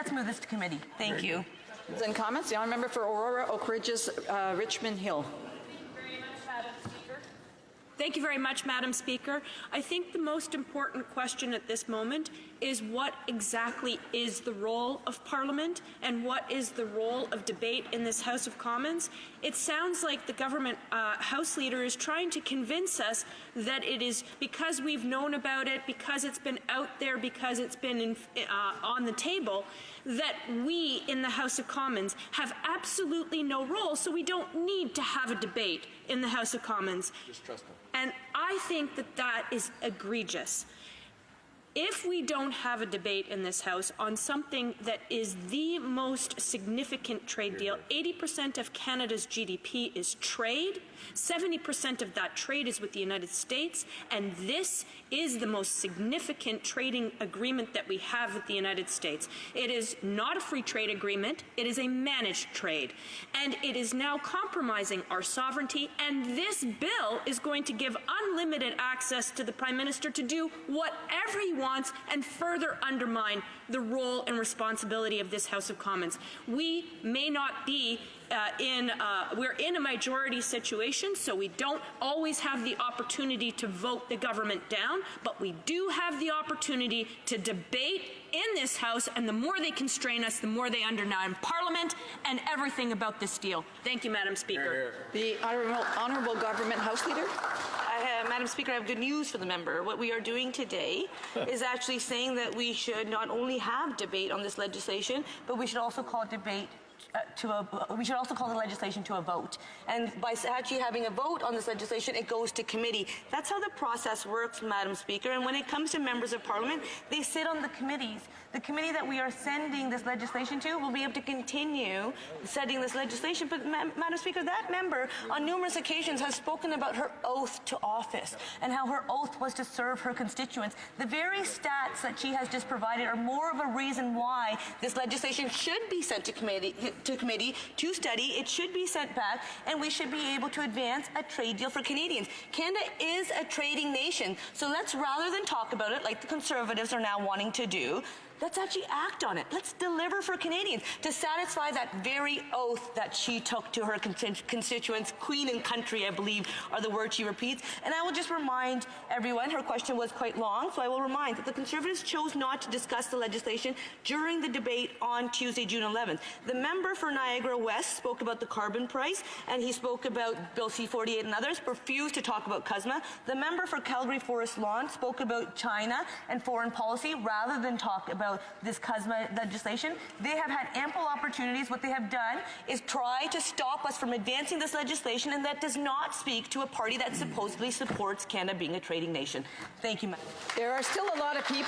Let's move this to committee. Thank you. And comments? The honourable member for Aurora, Oak Ridges, Richmond Hill. Thank you very much, Madam Speaker. I think the most important question at this moment is what exactly is the role of Parliament and what is the role of debate in this House of Commons. It sounds like the government House Leader is trying to convince us that it is because we've known about it, because it's been out there, because it's been on the table, that we in the House of Commons have absolutely no role, so we don't need to have a debate in the House of Commons. Just trust them. And I think that that is egregious. If we don't have a debate in this House on something that is the most significant trade deal, 80% of Canada's GDP is trade, 70% of that trade is with the United States, and this is the most significant trading agreement that we have with the United States. It is not a free trade agreement, it is a managed trade, and it is now compromising our sovereignty, and this bill is going to give unlimited access to the Prime Minister to do whatever he wants and further undermine the role and responsibility of this House of Commons. We may not be we're in a majority situation, so we don't always have the opportunity to vote the government down, but we do have the opportunity to debate in this House, and the more they constrain us, the more they undermine Parliament and everything about this deal. Thank you, Madam Speaker. The Honourable Government House Leader. Madam Speaker, I have good news for the member. What we are doing today is actually saying that we should not only have debate on this legislation, but we should also call debate we should also call the legislation to a vote. And by actually having a vote on this legislation, it goes to committee. That's how the process works, Madam Speaker. And when it comes to members of Parliament, they sit on the committees. The committee that we are sending this legislation to will be able to continue setting this legislation. But, Madam Speaker, that member on numerous occasions has spoken about her oath to office and how her oath was to serve her constituents. The very stats that she has just provided are more of a reason why this legislation should be sent to committee to study. It should be sent back, and we should be able to advance a trade deal for Canadians. Canada is a trading nation, so let's, rather than talk about it like the Conservatives are now wanting to do, let's actually act on it. Let's deliver for Canadians to satisfy that very oath that she took to her constituents. Queen and country, I believe, are the words she repeats. And I will just remind everyone, her question was quite long, so I will remind that the Conservatives chose not to discuss the legislation during the debate on Tuesday, June 11th. The member for Niagara West spoke about the carbon price, and he spoke about Bill C-48 and others, refused to talk about CUSMA. The member for Calgary Forest Lawn spoke about China and foreign policy rather than talk about this CUSMA legislation. They have had ample opportunities. What they have done is try to stop us from advancing this legislation, and that does not speak to a party that supposedly supports Canada being a trading nation. Thank you, ma'am. There are still a lot of people